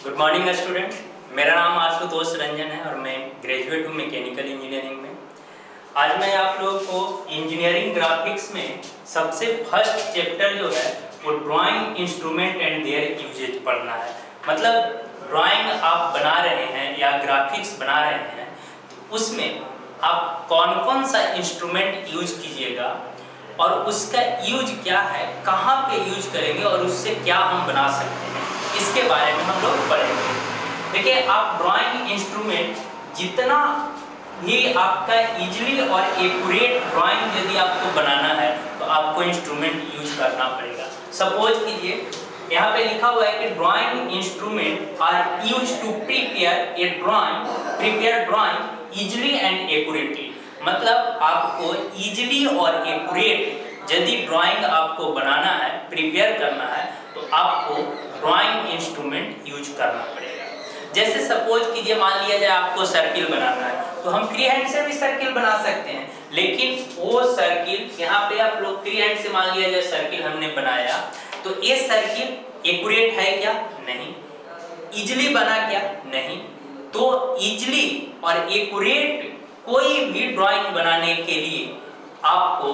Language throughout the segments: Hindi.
Good morning student. मेरा नाम आशुतोष रंजन है और मैं ग्रेजुएट हूँ मैकेनिकल इंजीनियरिंग में। आज मैं आप लोगों को इंजीनियरिंग ग्राफिक्स में सबसे फर्स्ट चैप्टर जो है वो drawing instrument and their usages पढ़ना है। मतलब ड्राइंग आप बना रहे हैं या ग्राफिक्स बना रहे हैं तो उसमें आप कौन कौन सा इंस्ट्रूमेंट यूज कीजिएगा और उसका यूज क्या है, कहाँ पे यूज करेंगे और उससे क्या हम बना सकते हैं, इसके बारे में हम लोग पढ़ेंगे। देखिए, आप ड्राइंग इंस्ट्रूमेंट जितना भी आपका इजीली और एक्यूरेट ड्राइंग यदि आपको बनाना है तो आपको इंस्ट्रूमेंट यूज करना पड़ेगा। सपोज कीजिए यहाँ पे लिखा हुआ है कि drawing instrument are use to prepare drawing easily and accurately. मतलब आपको इजीली और एक्यूरेट यदि ड्राइंग आपको बनाना है, प्रिपेयर करना है, तो आपको ड्राइंग इंस्ट्रूमेंट यूज करना पड़ेगा। जैसे सपोज कीजिए, मान लिया जाए आपको सर्किल बनाना है तो हम फ्री हैंड से भी सर्किल बना सकते हैं, लेकिन वो सर्किल यहाँ पे आप लोग फ्री हैंड से मान लिया जाए सर्किल हमने बनाया तो ये सर्किल एक्यूरेट है क्या? नहीं। इजीली बना क्या? नहीं। तो इजीली और एक्यूरेट कोई भी ड्राइंग बनाने के लिए आपको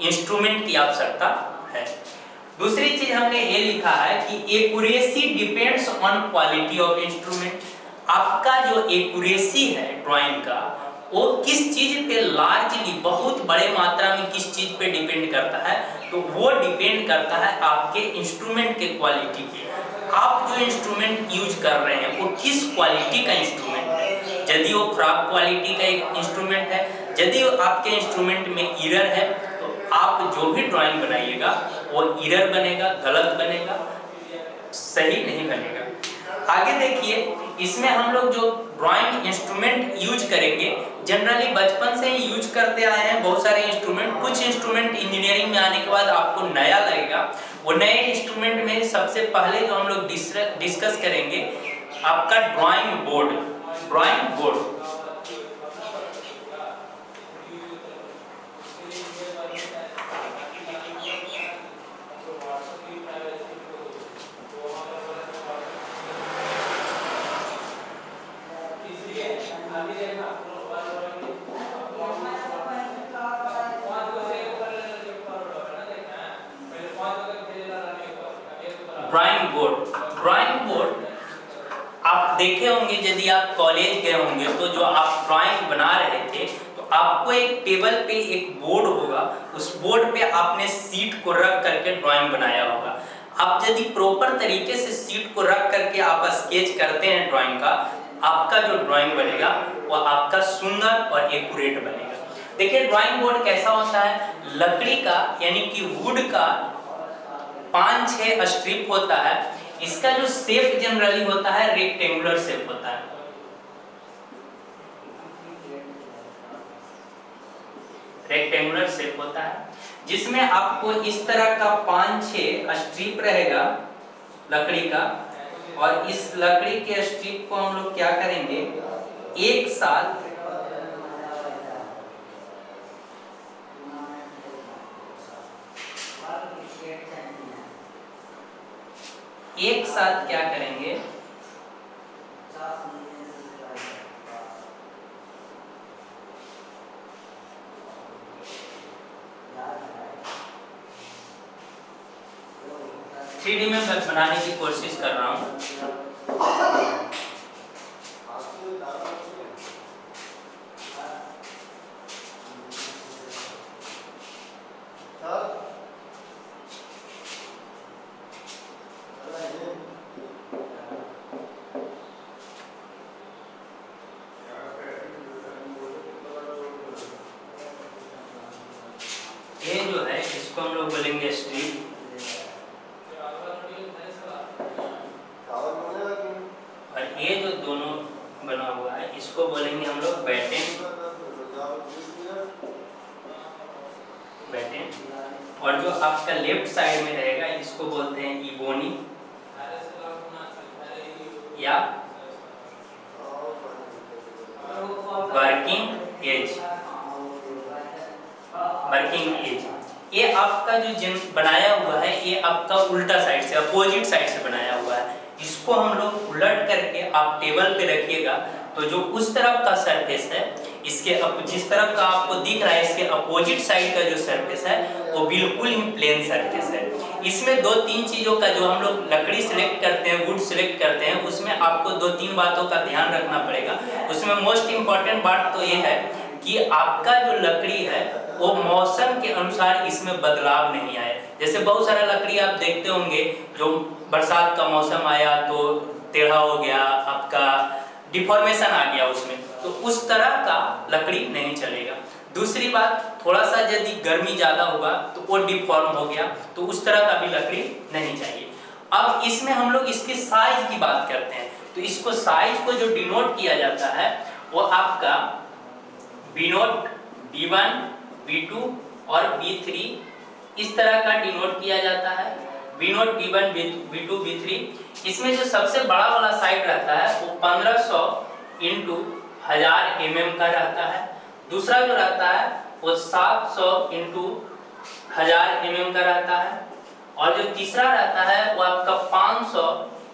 इंस्ट्रूमेंट की आवश्यकता है। दूसरी चीज हमने ये लिखा है कि accuracy depends on quality of instrument. आपका जो एक्यूरेसी है ड्राइंग का वो किस चीज पे लार्जली, बहुत बड़े मात्रा में किस चीज पे डिपेंड करता है? तो वो डिपेंड करता है आपके इंस्ट्रूमेंट के क्वालिटी पे। आप जो इंस्ट्रूमेंट यूज कर रहे हैं वो किस क्वालिटी का इंस्ट्रूमेंट है। यदि वो खराब क्वालिटी का एक इंस्ट्रूमेंट है, यदि आपके इंस्ट्रूमेंट में एरर है तो आप जो भी ड्राइंग बनाइएगा वो एरर बनेगा, गलत बनेगा, सही नहीं बनेगा। आगे देखिए, इसमें हम लोग जो ड्राइंग इंस्ट्रूमेंट यूज करेंगे जनरली बचपन से ही यूज करते आए हैं बहुत सारे इंस्ट्रूमेंट। कुछ इंस्ट्रूमेंट इंजीनियरिंग में आने के बाद आपको नया लगेगा। वो नए इंस्ट्रूमेंट में सबसे पहले जो हम लोग डिस्कस करेंगे आपका drawing board. Drawing board drawing board आप देखे होंगे, यदि आप कॉलेज गए होंगे तो जो आप ड्राइंग बना रहे थे तो आपको एक टेबल पे एक बोर्ड होगा, उस बोर्ड पे आपने सीट को रख करके ड्राइंग बनाया होगा। आप यदि प्रॉपर तरीके से सीट को रख करके आप स्केच करते हैं ड्राइंग का, आपका जो ड्राइंग बनेगा वो आपका सुंदर और एक्यूरेट बनेगा। देखिए, ड्राइंग बोर्ड कैसा होता है? लकड़ी का यानी कि वुड का 5-6 स्ट्रिप होता है। इसका जो शेप जनरली होता है रेक्टेंगुलर शेप होता है। रेक्टेंगुलर शेप होता है जिसमें आपको इस तरह का 5-6 स्ट्रिप रहेगा लकड़ी का, और इस लकड़ी के स्ट्रिप को हम लोग क्या करेंगे, एक साथ क्या करेंगे, थ्री डी में बनाने की कोशिश कर रहा हूँ। ये जो है इसको हम लोग बोलेंगे स्ट्रिप, और ये जो दोनों बना हुआ है इसको बोलेंगे हम लोग बैटेन। और जो आपका लेफ्ट साइड में रहेगा इसको बोलते हैं इबोनी या वर्किंग एज। ये आपका जो बनाया हुआ है ये आपका उल्टा साइड से, अपोजिट साइड से बनाया हुआ है। इसको इसको हम लोग उलट करके आप टेबल पे रखिएगा तो जो उस तरफ का सरफेस है इसके जिस तरफ का आपको दिख रहा है इसके अपोजिट साइड का जो सरफेस है वो बिल्कुल ही प्लेन सरफेस है। इसमें दो तीन चीजों का जो हम लोग लकड़ी सिलेक्ट करते हैं, वुड सिलेक्ट करते हैं, उसमें आपको दो तीन बातों का ध्यान रखना पड़ेगा। उसमें मोस्ट इम्पॉर्टेंट बात तो ये है कि आपका जो लकड़ी है वो मौसम के अनुसार इसमें बदलाव नहीं आए। जैसे बहुत सारा लकड़ी आप देखते होंगे जो बरसात का मौसम आया तो टेढ़ा हो गया, आपका डिफॉर्मेशन आ गया उसमें, तो उस तरह का लकड़ी नहीं चलेगा। दूसरी बात, थोड़ा सा यदि गर्मी ज्यादा होगा तो वो डिफॉर्म हो गया, तो उस तरह का भी लकड़ी नहीं चाहिए। अब इसमें हम लोग इसके साइज की बात करते हैं, तो इसको साइज को जो डिनोट किया जाता है वो आपका B0, B1, B2 और B3 इस तरह का डिनोट किया जाता है। B0, B1, B2, B3। इसमें जो सबसे बड़ा वाला साइड रहता है वो 1500 × 1000 mm का रहता है। दूसरा जो रहता है वो 700 × 1000 mm का रहता है। और जो तीसरा रहता है वो आपका 500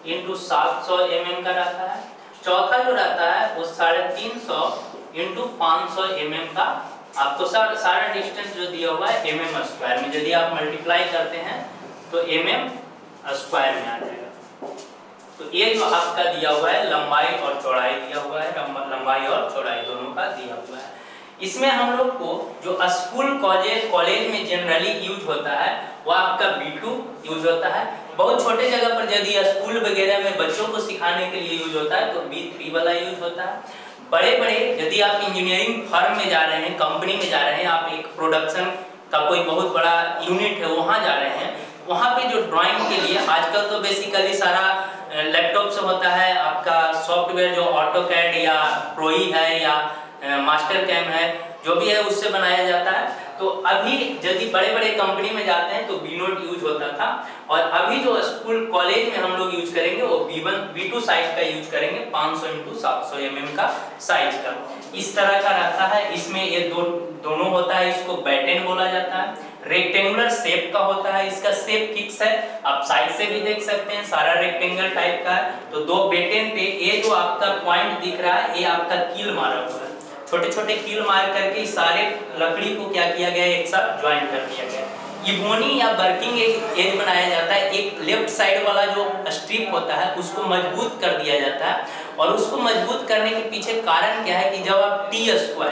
× 700 mm का रहता है। चौथा जो रहता है वो 350 × 500 mm का। आपको सारा डिस्टेंस जो दिया हुआ है mm² में, यदि आप मल्टीप्लाई करते हैं तो mm² में आ जाएगा। तो ये जो आपका दिया हुआ है लंबाई और चौड़ाई दिया हुआ है, लंबाई और चौड़ाई दोनों का दिया हुआ है। इसमें हम लोग को जो स्कूल कॉलेज में जनरली यूज होता है वो आपका B2 यूज होता है। बहुत छोटे जगह पर यदि स्कूल वगैरह में बच्चों को सिखाने के लिए यूज होता है तो B3 वाला यूज होता है। बड़े यदि आप इंजीनियरिंग फर्म में जा रहे हैं, कंपनी में जा रहे हैं, आप एक प्रोडक्शन का कोई बहुत बड़ा यूनिट है वहाँ जा रहे हैं, वहाँ पे जो ड्राइंग के लिए आजकल तो बेसिकली सारा लैपटॉप से होता है। आपका सॉफ्टवेयर जो ऑटोकैड या प्रोई है या मास्टर कैम है, जो भी है उससे बनाया जाता है। तो अभी यदि बड़े कंपनी में जाते हैं तो B0 यूज होता था, और अभी जो स्कूल कॉलेज में हम लोग यूज करेंगे वो B1 B2 साइज का यूज करेंगे, 500 × 700 mm का साइज का। इस तरह का रहता है। इसमें ये दोनों होता है, इसको बैटन बोला जाता है। रेक्टेंगुलर शेप का होता है, इसका शेप फिक्स है, आप साइड से भी देख सकते हैं, सारा रेक्टेंगल टाइप का है। तो दो बैटन पे ये जो आपका पॉइंट दिख रहा है ये आपका कील मारा हुआ है, छोटे छोटे कील मार करके सारे लकड़ी को क्या किया गया, एक साथ ज्वाइन कर दिया गया। इबोनी या वर्किंग एक एज बनाया जाता है। एक लेफ्ट साइड वाला जो स्ट्रिप होता है उसको मजबूत कर दिया जाता है, और उसको मजबूत करने के पीछे कारण क्या है कि जब आप T²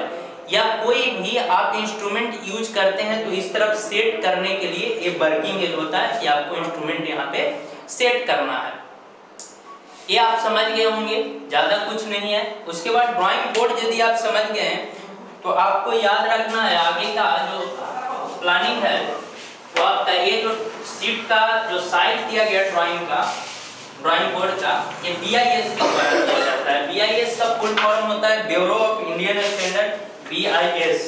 या कोई भी आप इंस्ट्रूमेंट यूज करते हैं तो इस तरफ सेट करने के लिए ये वर्किंग एज होता है कि आपको इंस्ट्रूमेंट यहाँ पे सेट करना है। ये आप समझ गए होंगे, ज्यादा कुछ नहीं है। उसके बाद ड्राइंग बोर्ड यदि आप समझ गए हैं तो आपको याद रखना है आगे का जो प्लानिंग है वो आपका ये जो शीट का जो साइज दिया गया ड्राइंग बोर्ड का, ये BIS के द्वारा दिया जाता है। BIS का फुल फॉर्म होता है bureau of Indian standard, BIS,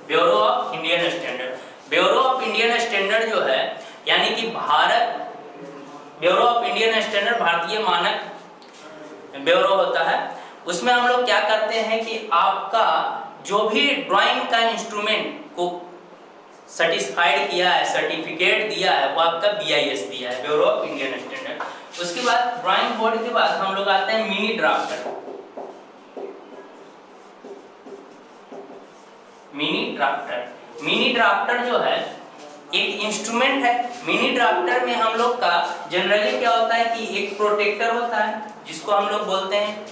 bureau of Indian standard. Bureau of Indian standard जो है यानी कि ब्यूरो ऑफ इंडियन स्टैंडर्ड भारतीय मानक ब्यूरो होता है। उसमें हम लोग क्या करते हैं कि आपका जो भी ड्राइंग का इंस्ट्रूमेंट को सर्टिफाइड किया है, सर्टिफिकेट दिया है, वो आपका BIS दिया है, ब्यूरो ऑफ इंडियन स्टैंडर्ड। उसके बाद ड्राइंग बोर्ड के बाद हम लोग आते हैं मिनी ड्राफ्टर। मिनी ड्राफ्टर जो है एक इंस्ट्रूमेंट है। मिनी ड्राफ्टर में हम लोग का जनरली क्या होता है कि एक प्रोटेक्टर होता है जिसको हम लोग बोलते हैं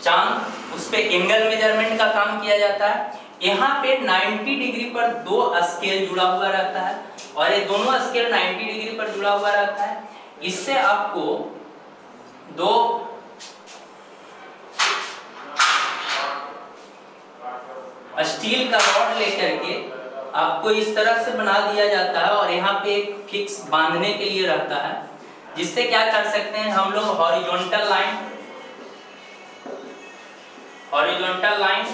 चांद, उस पे एंगल मेजरमेंट का काम किया जाता है। यहाँ पे 90 डिग्री पर दो स्केल जुड़ा हुआ रहता है, और ये दोनों स्केल 90 डिग्री पर जुड़ा हुआ रहता है। इससे आपको दो स्टील का रॉड लेकर के आपको इस तरह से बना दिया जाता है, और यहाँ पे एक फिक्स बांधने के लिए रहता है, जिससे क्या कर सकते हैं हम लोग horizontal line, vertical line,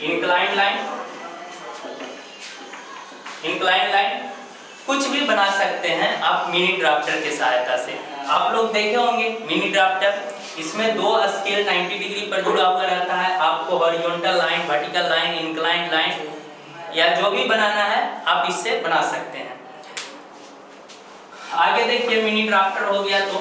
incline line कुछ भी बना सकते हैं आप मिनी ड्राफ्टर के सहायता से। आप लोग देखे होंगे मिनी ड्राफ्टर, इसमें दो स्केल 90 डिग्री पर जुड़ा हुआ रहता है। आपको horizontal line, vertical line, incline line या जो भी बनाना है आप इससे बना सकते हैं। आगे देखिए मिनी ड्राफ्टर हो गया तो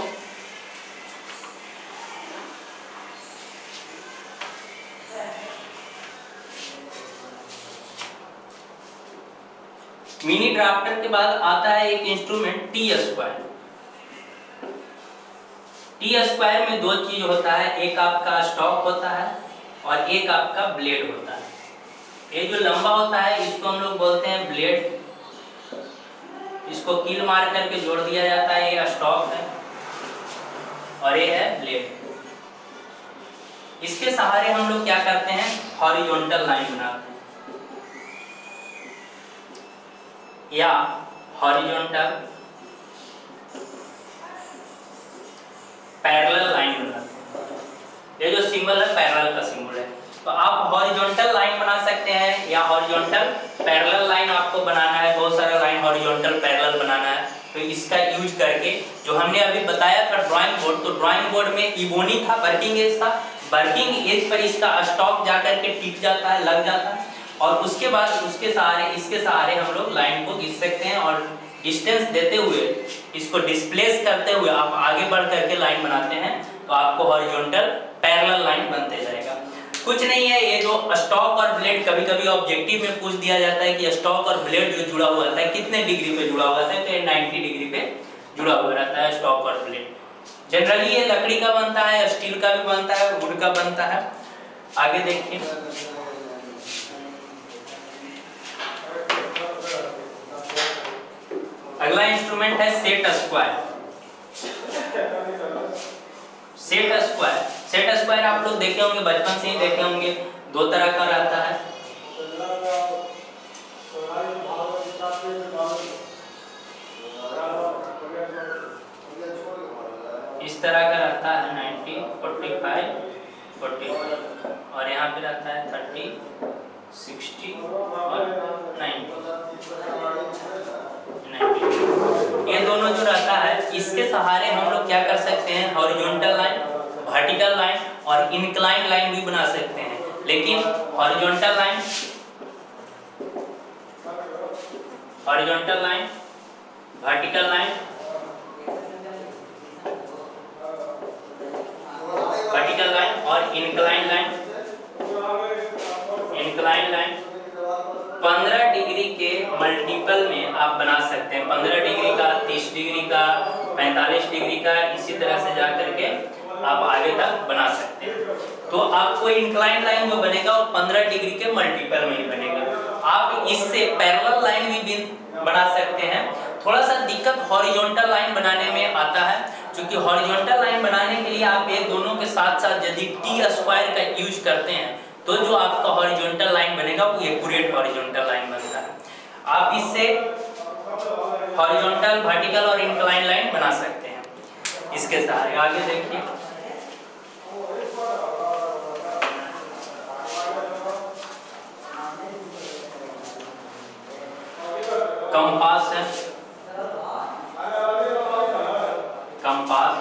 मिनी ड्राफ्टर के बाद आता है एक instrument T square. T square में दो चीज होता है, एक आपका स्टॉक होता है और एक आपका ब्लेड होता है। ये जो लंबा होता है इसको हम लोग बोलते हैं ब्लेड, इसको कील मार करके जोड़ दिया जाता है, ये स्टॉक है और ये है ब्लेड। इसके सहारे हम लोग क्या करते हैं, हॉरिजॉन्टल लाइन बनाते हैं या हॉरिजॉन्टल पैरेलल लाइन बनाते हैं। ये जो सिंबल है पैरेलल का सिंबल है, तो आप हॉरिजॉन्टल लाइन बना सकते हैं या हॉरिजॉन्टल पैरेलल लाइन आपको बनाना है, बहुत सारा लाइन हॉरिजॉन्टल पैरेलल बनाना है। तो इसका यूज करके जो हमने अभी बताया था ड्राइंग बोर्ड, तो ड्राइंग बोर्ड में इबोनी था, वर्किंग एज था, वर्किंग एज पर इसका स्टॉक जाकर के टिक जाता है, लग जाता है और उसके बाद इसके सहारे हम लोग लाइन को खींच सकते हैं और डिस्टेंस देते हुए इसको डिस्प्लेस करते हुए आप आगे बढ़ करके लाइन बनाते हैं तो आपको हॉरिजॉन्टल पैरेलल लाइन बनते जाएगा। कुछ नहीं है, ये जो स्टॉक और ब्लेड कभी-कभी ऑब्जेक्टिव में पूछ दिया जाता है कि स्टॉक और ब्लेड जो जुड़ा हुआ रहता है कितने डिग्री पे जुड़ा हुआ रहता है, तो ये 90 डिग्री पे जुड़ा हुआ रहता है स्टॉक और ब्लेड। जनरली ये लकड़ी का बनता है, स्टील का भी बनता है, वुड का बनता है। आगे देखिए अगला इंस्ट्रूमेंट है सेट स्क्वायर। सेट स्क्वायर आप लोग देखे होंगे, बचपन से ही देखे होंगे, दो तरह का रहता है। इस तरह का रहता है 90, 45, 45 और यहाँ पे रहता है 30, 60 और 90। ये दोनों जो रहता है इसके सहारे हम लोग क्या कर सकते हैं, हॉरिजॉन्टल लाइन, वर्टिकल लाइन और इंक्लाइन लाइन भी बना सकते हैं। लेकिन हॉरिजॉन्टल लाइन, वर्टिकल लाइन, और इंक्लाइन लाइन 15 डिग्री के मल्टीपल में आप बना सकते हैं। 15 डिग्री का, 30 डिग्री का, 45 डिग्री का, इसी तरह से जा करके आप आगे तक बना सकते हैं। तो आपको इंक्लाइन लाइन जो बनेगा वो 15 डिग्री के मल्टीपल में ही बनेगा। आप इससे पैरेलल लाइन भी बना सकते हैं। थोड़ा सा दिक्कत हॉरिजॉन्टल लाइन बनाने में आता है, क्योंकि हॉरिजॉन्टल लाइन बनाने के लिए आप ये दोनों के साथ साथ यदि टी स्क्वायर का यूज करते हैं तो जो आपका हॉरिजॉन्टल लाइन बनेगा वो एक्यूरेट हॉरिजॉन्टल लाइन बनता है। आप इससे हॉरिजॉन्टल, वर्टिकल और इंक्लाइन लाइन बना सकते हैं इसके सहारे। आगे देखिए कंपास है, कंपास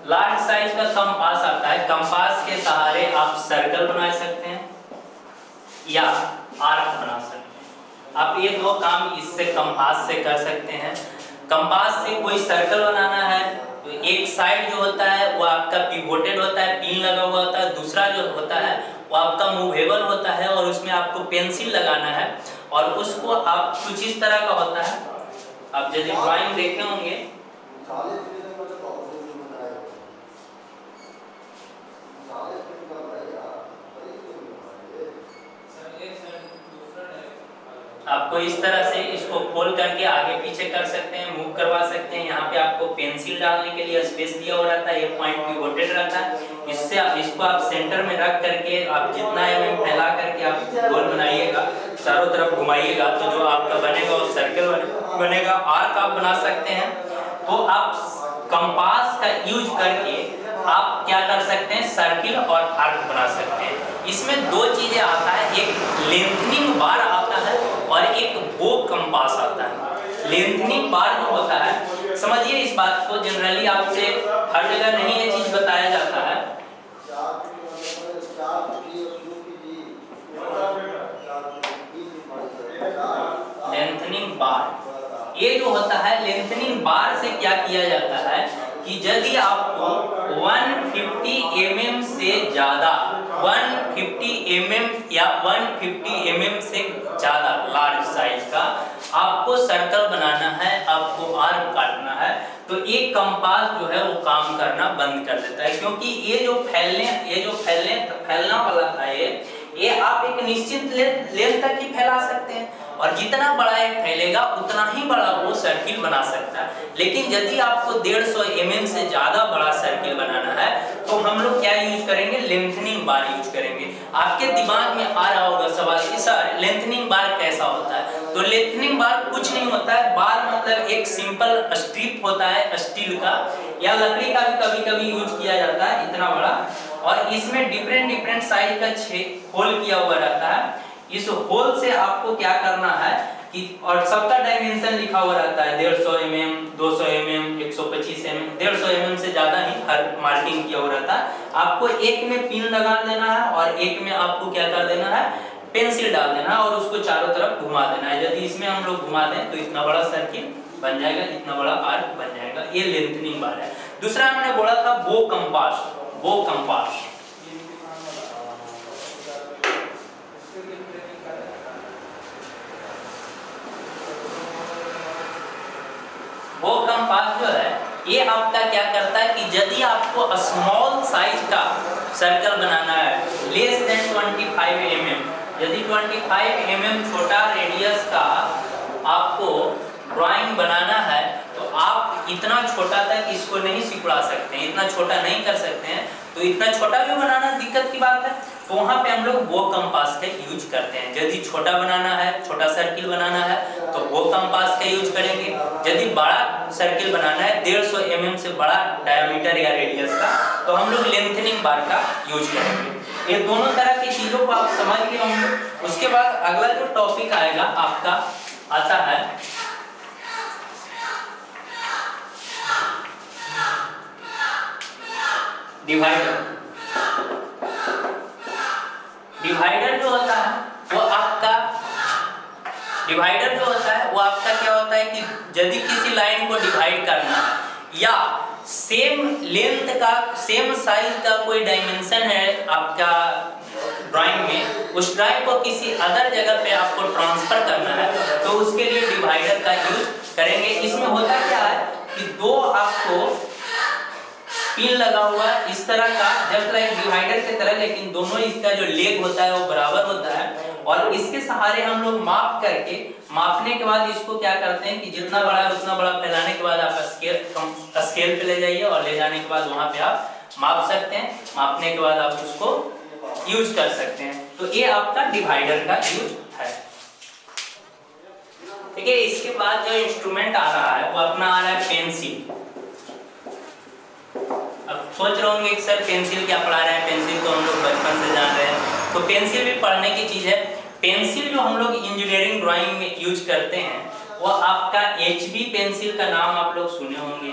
लार्ज साइज का कंपास आता है। कंपास के सहारे आप सर्कल बना सकते हैं या आर्क बना सकते हैं। आप ये दो काम इससे कंपास से कर सकते हैं। कंपास से कोई सर्कल बनाना है तो एक साइड जो होता है वो आपका पिवोटेड होता है, पिन लगा हुआ होता है, दूसरा जो होता है वो आपका मूवेबल होता है और उसमें आपको पेंसिल लगाना है और उसको आप कुछ इस तरह का होता है। आप यदि ड्राइंग देखे होंगे आपको इस तरह से इसको खोल करके आगे पीछे कर सकते हैं, मूव करवा सकते हैं। यहाँ पे आपको पेंसिल डालने के लिए स्पेस दिया हुआ रहता है, ये पॉइंट पिवोटेड रहता है। इससे इसको आप सेंटर में रख करके आप जितना mm फैला करके आप गोल बनाइएगा, चारों तरफ घुमाइएगा तो जो आपका बनेगा वो सर्कल बनेगा। आर्क आप बना सकते हैं। तो आप कंपास का यूज करके आप क्या कर सकते हैं, सर्किल और आर्क बना सकते हैं। इसमें दो चीजें आता है, एक लेंथनिंग बार आता है और एक बो कंपास आता है। लेंथनिंग बार जो होता है, समझिए इस बात को, जनरली आपसे हर जगह नहीं ये चीज बताया जाता है। बार। ये जो होता है लेंथनिंग बार से क्या किया जाता है कि यदि आपको 150 mm से ज्यादा 150 mm या 150 mm से ज्यादा लार्ज साइज का आपको सर्कल बनाना है, आपको आर्क काटना है, तो एक कंपास जो है वो काम करना बंद कर देता है। क्योंकि ये जो फैलना वाला था ये आप एक निश्चित लेंथ तक ही फैला सकते हैं, और जितना बड़ा ये फैलेगा उतना ही बड़ा वो सर्किल बना सकता है। लेकिन यदि आपको 150 mm से ज्यादा बड़ा सर्किल बनाना है तो हम लोग क्या यूज करेंगे, लेंथनिंग बार यूज करेंगे। आपके दिमाग में आ रहा होगा सवाल कि सर लेंथनिंग बार कैसा होता है? तो लेंथनिंग बार कुछ नहीं होता है। बार मतलब एक सिंपल स्ट्रिप होता है स्टील का या लकड़ी का भी कभी-कभी यूज किया जाता है, इतना बड़ा, और इसमें डिफरेंट साइज का होल किया हुआ रहता है। इस होल से आपको क्या करना है कि, और सबका डायमेंशन लिखा हुआ रहता है, 150 mm, 200 mm, 125 mm, 150 mm से ज्यादा ही हर मार्किंग किया हुआ रहता है। आपको एक में पिन लगा देना है और एक में आपको क्या कर देना है, पेंसिल डाल देना है और उसको चारों तरफ घुमा देना है। यदि इसमें हम लोग घुमा दें तो इतना बड़ा सर्किल बन जाएगा, इतना बड़ा आर्क बन जाएगा। ये लेंथनिंग बार है। दूसरा हमने बोला था बो कंपास। बो कंपास वो कंपास जो है ये आपका क्या करता है कि यदि आपको स्मॉल साइज का सर्कल बनाना है, लेस देन 25 mm, यदि 25 mm छोटा रेडियस का आपको ड्राइंग बनाना है तो आप इतना छोटा तक इसको नहीं सिकुड़ा सकते हैं, इतना छोटा नहीं कर सकते हैं। तो इतना छोटा भी बनाना दिक्कत की बात है, तो वहाँ पे हम लोग वो कंपास का यूज करते हैं। यदि छोटा बनाना है, छोटा सर्किल बनाना है तो वो कंपास का यूज करेंगे। यदि बड़ा सर्किल बनाना है 150 mm से बड़ा डायमीटर या रेडियस का, तो हम लोग लेंथनिंग बार का यूज करेंगे। ये दोनों तरह की चीजों को आप समझ गए होंगे। उसके बाद अगला जो टॉपिक आएगा आपका आता है डिवाइडर। डिवाइडर जो होता है वो आपका क्या होता है कि यदि किसी लाइन को डिवाइड करना है या सेम लेंथ का सेम साइज का कोई डायमेंशन है आपका ड्राइंग में, उस ड्राइंग को किसी अदर जगह पे आपको ट्रांसफर करना है तो उसके लिए डिवाइडर का यूज करेंगे। इसमें होता क्या है कि दो आपको पिन लगा हुआ है इस तरह का, जस्ट लाइक डिवाइडर की तरह, लेकिन दोनों इसका जो लेग होता है वो बराबर होता है, और इसके सहारे हम लोग मापने के बाद इसको क्या करते हैं कि जितना बड़ा है उतना बड़ा फैलाने के बाद आप स्केल पे ले जाइए और ले जाने के बाद वहां पे आप माप सकते हैं। मापने के बाद आप उसको यूज कर सकते हैं। तो ये आपका डिवाइडर का यूज है। ठीक है, इसके बाद जो इंस्ट्रूमेंट आ रहा है वो अपना आ रहा है पेंसिल। अब सोच रहे होंगे कि सर पेंसिल क्या पढ़ा रहे हैं, पेंसिल तो हम लोग बचपन से जान रहे हैं। तो पेंसिल भी पढ़ने की चीज है। पेंसिल जो हम लोग इंजीनियरिंग ड्राइंग में यूज करते हैं वो आपका HB पेंसिल का नाम आप लोग सुने होंगे।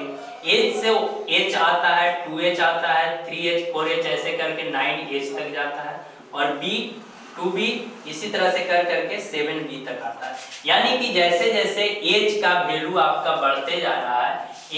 H से H आता है, 2H आता है, 3H 4H ऐसे करके 9H तक जाता है, और B 2B इसी तरह से कर करके 7B तक आता है। यानी कि जैसे जैसे H का वैल्यू आपका बढ़ते जा रहा है,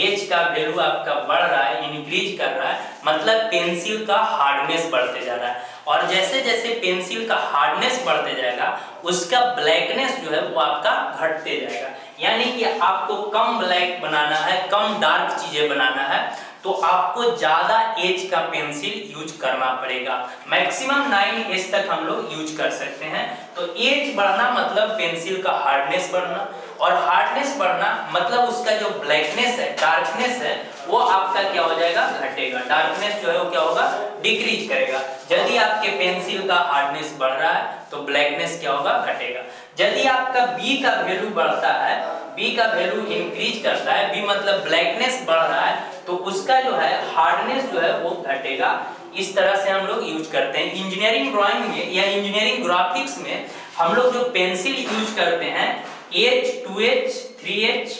H का वैल्यू आपका बढ़ रहा है, इंक्रीज कर रहा है, मतलब पेंसिल का हार्डनेस बढ़ते जा रहा है। और जैसे जैसे पेंसिल का हार्डनेस बढ़ते जाएगा उसका ब्लैकनेस जो है वो आपका घटते जाएगा। यानी कि आपको कम ब्लैक बनाना है, कम डार्क चीजें बनाना है, तो आपको ज्यादा एज का पेंसिल यूज करना पड़ेगा। मैक्सिमम 9H तक हम लोग यूज कर सकते हैं। तो एज बढ़ना मतलब पेंसिल का हार्डनेस बढ़ना, और हार्डनेस बढ़ना मतलब उसका जो ब्लैकनेस है, डार्कनेस है, वो आपका क्या हो जाएगा, घटेगा। डार्कनेस जो है वो क्या होगा, डिक्रीज करेगा। यदि आपके पेंसिल का हार्डनेस बढ़ रहा है तो ब्लैकनेस क्या होगा, घटेगा। यदि आपका B का वैल्यू बढ़ता है, B का वैल्यू इंक्रीज करता है, B मतलब ब्लैकनेस बढ़ रहा है, तो उसका जो है हार्डनेस जो है वो घटेगा। इस तरह से हम लोग यूज करते हैं इंजीनियरिंग ड्राइंग में या इंजीनियरिंग ग्राफिक्स में। हम लोग जो पेंसिल यूज करते हैं H, 2H, 3H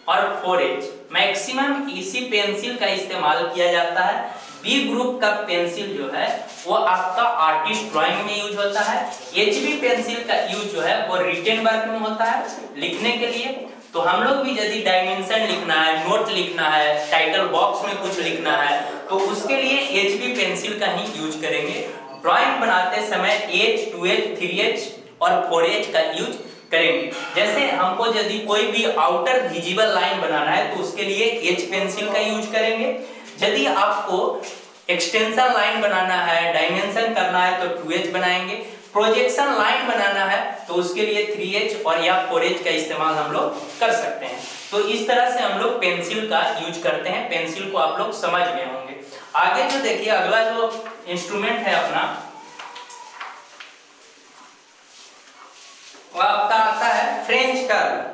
और 4H, मैक्सिमम इसी पेंसिल का इस्तेमाल किया जाता है। B ग्रुप का पेंसिल जो है वो आपका आर्टिस्ट ड्राइंग में यूज होता है। HB पेंसिल का यूज जो है वो रिटन वर्क में होता है, लिखने के लिए। तो हम लोग भी यदि डायमेंशन लिखना है, नोट लिखना है, टाइटल बॉक्स में कुछ लिखना है, तो उसके लिए HB पेंसिल का ही यूज करेंगे। ड्राइंग बनाते समय H, 2H, 3H और 4H का यूज करेंगे। जैसे हमको यदि कोई भी आउटर विजिबल लाइन बनाना है तो उसके लिए H पेंसिल का यूज करेंगे। यदि आपको एक्सटेंशन लाइन बनाना है, डायमेंशन करना है तो 2H बनाएंगे। प्रोजेक्शन लाइन बनाना है तो उसके लिए 3H और या 4H का इस्तेमाल हम लोग कर सकते हैं। तो इस तरह से हम लोग पेंसिल का यूज करते हैं। पेंसिल को आप लोग समझ गए होंगे। आगे जो देखिए अगला जो इंस्ट्रूमेंट है अपना, वो आपका आता है फ्रेंच कर्व।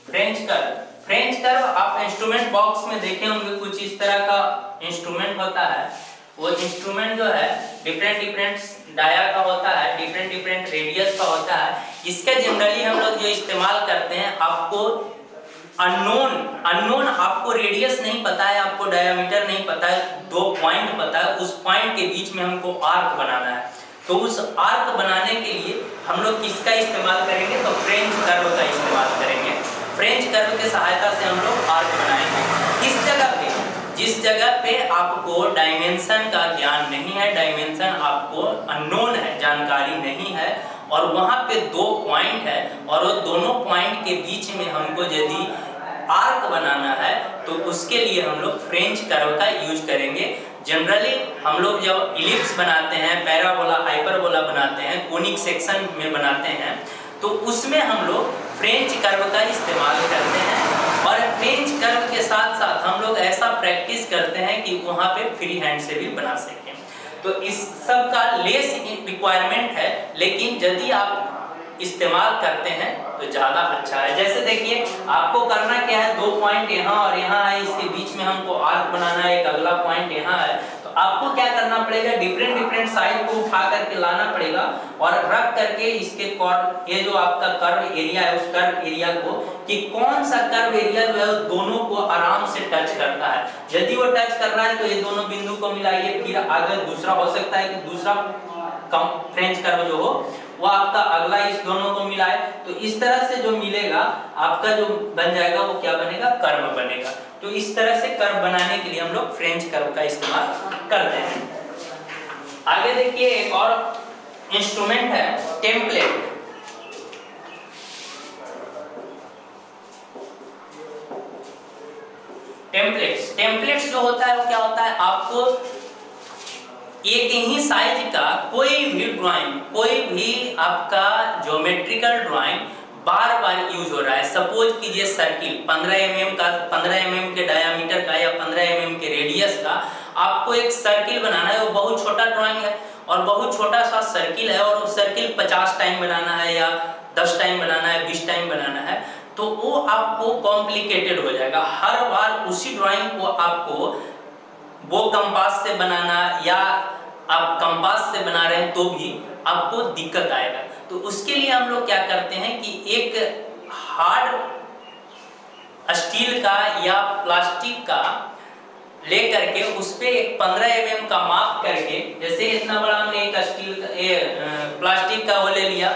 फ्रेंच कर्व आप इंस्ट्रूमेंट बॉक्स में देखे होंगे, कुछ इस तरह का इंस्ट्रूमेंट होता है। वो इंस्ट्रूमेंट जो है डिफरेंट डाया का होता है, डिफरेंट रेडियस का होता है। इसका जनरली हम लोग जो इस्तेमाल करते हैं, आपको अननोन आपको रेडियस नहीं पता है, आपको डायमीटर नहीं पता है, 2 पॉइंट पता है, उस पॉइंट के बीच में हमको आर्क बनाना है। तो उस आर्क बनाने के लिए हम लोग किसका इस्तेमाल करेंगे? तो फ्रेंच कर्व का इस्तेमाल करेंगे। फ्रेंच कर्व की सहायता से हम लोग आर्क बनाएंगे। किस जगह पे? जिस जगह पे आपको डायमेंशन का ज्ञान नहीं है, डायमेंशन आपको अननोन है, जानकारी नहीं है, और वहां पे 2 पॉइंट है और वो दोनों पॉइंट के बीच में हमको यदि आर्क बनाना है तो उसके लिए हम लोग फ्रेंच कर्व का यूज करेंगे। जनरली हम लोग जब इलिप्स बनाते हैं, पैराबोला, हाइपरबोला बनाते हैं, कोनिक सेक्शन में बनाते हैं, तो उसमें हम लोग फ्रेंच कर्व का इस्तेमाल करते हैं। और फ्रेंच कर्व के साथ साथ हम लोग ऐसा प्रैक्टिस करते हैं कि वहाँ पे फ्री हैंड से भी बना सकें। तो इस सब का लेस रिक्वायरमेंट है, लेकिन यदि आप इस्तेमाल करते हैं तो ज़्यादा अच्छा है। जैसे देखिए आपको करना क्या है, 2 पॉइंट यहाँ और यहाँ है, इसके बीच में हमको आर्क बनाना है, एक अगला पॉइंट यहाँ है। तो आपको क्या करना पड़ेगा, डिफरेंट साइड को उठा करके लाना पड़ेगा और रख करके इसके ये जो आपका कर्व एरिया है, उस कर्व एरिया को, कि कौन सा कर्व एरिया जो है दोनों को आराम से टच करता है। यदि वो टच कर रहा है तो ये दोनों बिंदु को मिलाइए, फिर आगे दूसरा हो सकता है कि दूसरा फ्रेंच कर्व जो हो वो आपका अगला इस दोनों को मिलाए। तो इस तरह से जो मिलेगा आपका जो बन जाएगा वो क्या बनेगा, कर्व बनेगा। तो इस तरह से कर्व बनाने के लिए हम लोग फ्रेंच कर्व का इस्तेमाल करते हैं। आगे देखिए एक और इंस्ट्रूमेंट है टेम्पलेट। टेम्पलेट्स जो होता है वो क्या होता है, आपको एक ही साइज का कोई भी ड्राइंग, कोई भी आपका ज्योमेट्रिकल ड्राइंग बार बार यूज हो रहा है। सपोज कीजिए सर्किल 15 mm का, 15 mm के डायमीटर का या 15 mm के रेडियस का आपको एक सर्किल बनाना है। वो बहुत छोटा ड्राइंग है और बहुत छोटा सा सर्किल है, और वो सर्किल 50 टाइम बनाना है या 10 टाइम बनाना है, 20 टाइम बनाना है, तो वो आपको कॉम्प्लिकेटेड हो जाएगा। हर बार उसी ड्राइंग को आपको वो कंपास से बनाना, या आप कंपास से बना रहे हैं तो भी आपको दिक्कत आएगा। तो उसके लिए हम लोग क्या करते हैं कि एक हार्ड स्टील का या प्लास्टिक का ले करके उस पे 15 mm का माप करके, जैसे इतना बड़ा हमने एक स्टील का प्लास्टिक का वो ले लिया,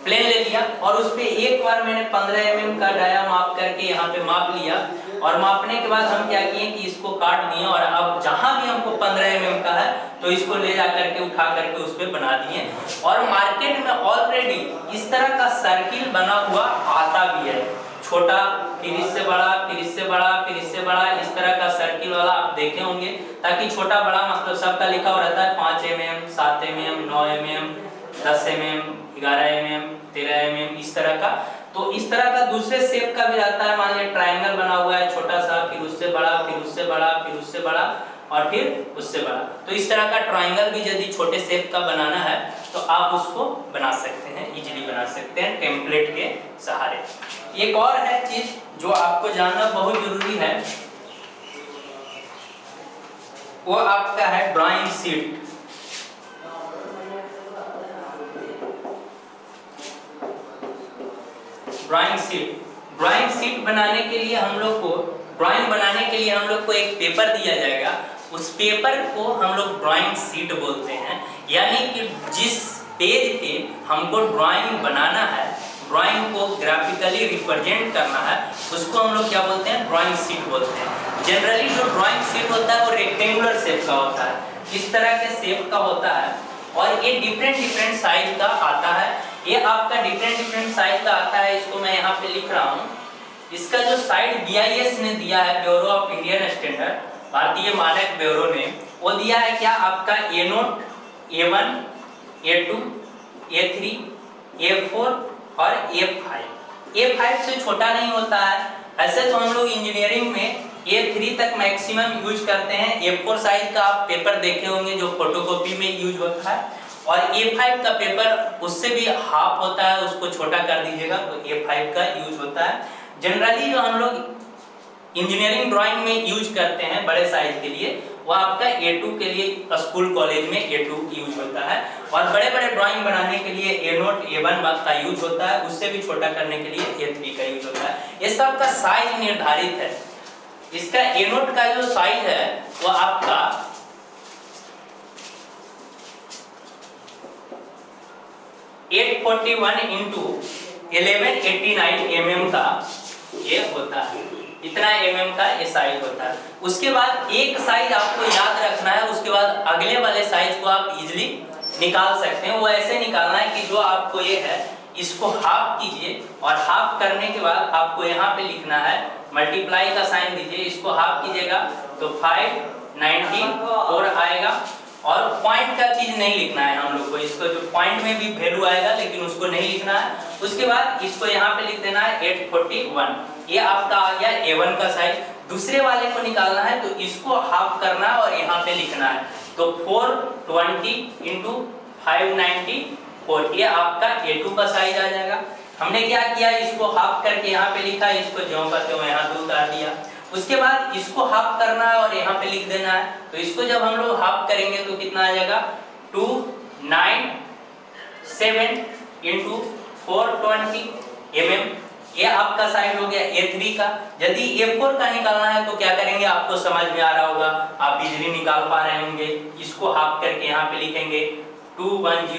प्लेन ले लिया, और उस पे एक बार मैंने 15 mm का डाया माप करके यहाँ पे माप लिया, और मापने के बाद हम क्या किए कि इसको काट दिए, और अब जहाँ भी हमको 15 mm का है तो इसको ले जा करके उठा करके उस पे बना दिए। और मार्केट में ऑलरेडी इस तरह का सर्किल बना हुआ आता भी है, छोटा, फिर इससे बड़ा, फिर इससे बड़ा, फिर इससे बड़ा, इस तरह का सर्किल वाला आप देखे होंगे। ताकि छोटा बड़ा मतलब सबका लिखा हुआ रहता है, 5 mm, 7 mm, 9 mm, 10 mm, 11 mm, 13 mm, इस तरह का। तो इस तरह का दूसरे शेप का भी रहता है, मान लीजिए ट्रायंगल बना हुआ है छोटा सा, फिर उससे बड़ा, फिर उससे बड़ा, फिर उससे बड़ा, और फिर उससे बड़ा। तो इस तरह का ट्रायंगल भी यदि छोटे शेप का बनाना है तो आप उसको बना सकते हैं, इजीली बना सकते हैं टेम्पलेट के सहारे। एक और है चीज जो आपको जानना बहुत जरूरी है, वो आपका है ड्राइंग शीट। ड्राइंग शीट बनाने के लिए हम लोग को ड्राइंग बनाने के लिए हम लोग को एक पेपर दिया जाएगा, उस पेपर को हम लोग ड्राइंग शीट बोलते हैं। यानी कि जिस पेज पे हमको ड्राइंग बनाना है, ड्राइंग को ग्राफिकली रिप्रेजेंट करना है, उसको हम लोग क्या बोलते हैं, ड्राइंग शीट बोलते हैं। जनरली जो ड्राइंग शीट होता है वो रेक्टेंगुलर शेप का होता है, इस तरह के शेप का होता है और ये डिफरेंट साइज का आता है। ये आपका डिफरेंट साइज का आता है, इसको मैं यहाँ पे लिख रहा हूँ। इसका जो साइड BIS ने दिया है, ब्यूरो ऑफ इंडियन स्टैंडर्ड, भारतीय मानक ब्यूरो ने, वो दिया है क्या आपका A0, A1, A2, A3, A4 और A5। A5 से छोटा नहीं होता है। ऐसे तो हम लोग इंजीनियरिंग में A3 तक मैक्सिमम यूज करते हैं। A4 साइज का आप पेपर देखे होंगे जो फोटोकॉपी में यूज होता है, और A5 का पेपर उससे भी हाफ होता है, उसको छोटा कर दीजिएगा तो A5 का यूज होता है। जनरली जो हम लोग इंजीनियरिंग ड्राइंग में यूज करते हैं बड़े साइज के लिए, वो आपका A2 के लिए स्कूल कॉलेज में A2 यूज होता है, और बड़े ड्राइंग बनाने के लिए A0, A1 का यूज होता है, उससे भी छोटा करने के लिए A3 का यूज होता है। ये सब का साइज निर्धारित है। इसका A0 का जो साइज है वो आपका 841 × 1189 mm का ये होता है। इतना mm का ये साइज होता है। उसके बाद एक साइज आपको याद रखना है, उसके बाद अगले वाले साइज को आप इजीली निकाल सकते हैं। वो ऐसे निकालना है कि जो आपको ये है इसको हाफ कीजिए, और हाफ करने के बाद आपको यहाँ पे लिखना है, मल्टीप्लाई का साइन दीजिए, इसको हाफ कीजिएगा तो 594 आएगा। और पॉइंट का चीज नहीं लिखना है हम लोग को, इसको जो पॉइंट में भी वैल्यू आएगा लेकिन उसको नहीं लिखना है। उसके बाद इसको यहाँ पे लिख देना है 841। ये आपका आ गया A1 का साइज। दूसरे वाले को निकालना है तो इसको हाफ करना है और यहाँ पे लिखना है, तो 420 × 594, ये आपका A2 का साइज आ जाएगा। हमने क्या किया, इसको हाफ करके यहाँ पे लिखा, इसको ज्यों का त्यों यहाँ पे उतार दिया। उसके बाद इसको हाफ करना है और यहाँ पे लिख देना है, तो इसको जब हम लोग हाफ करेंगे तो कितना आ जाएगा, 297 × 420 mm। ये आपका साइड हो गया A3 का। यदि A4 का निकालना है तो क्या करेंगे, आपको समझ में आ रहा होगा, आप इजीली निकाल पा रहे होंगे। इसको हाफ करके यहाँ पे लिखेंगे 210 ×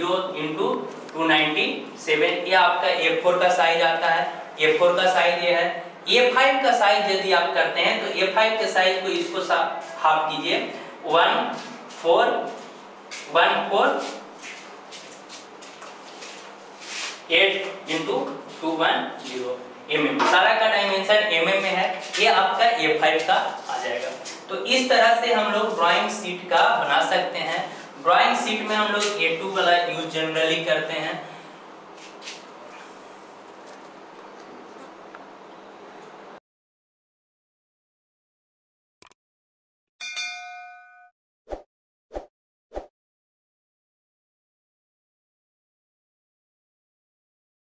297, ये आपका A4 का साइज आता है। A4 का साइज ये है। A5 का साइज यदि आप करते हैं तो A5 के साइज को इसको हाफ कीजिए, 1418 × 210 mm। सारा का डायमेंशन mm में है, ये आपका A5 का आ जाएगा। तो इस तरह से हम लोग ड्राइंग शीट का बना सकते हैं। ड्राइंग शीट में हम लोग A2 वाला यूज जनरली करते हैं।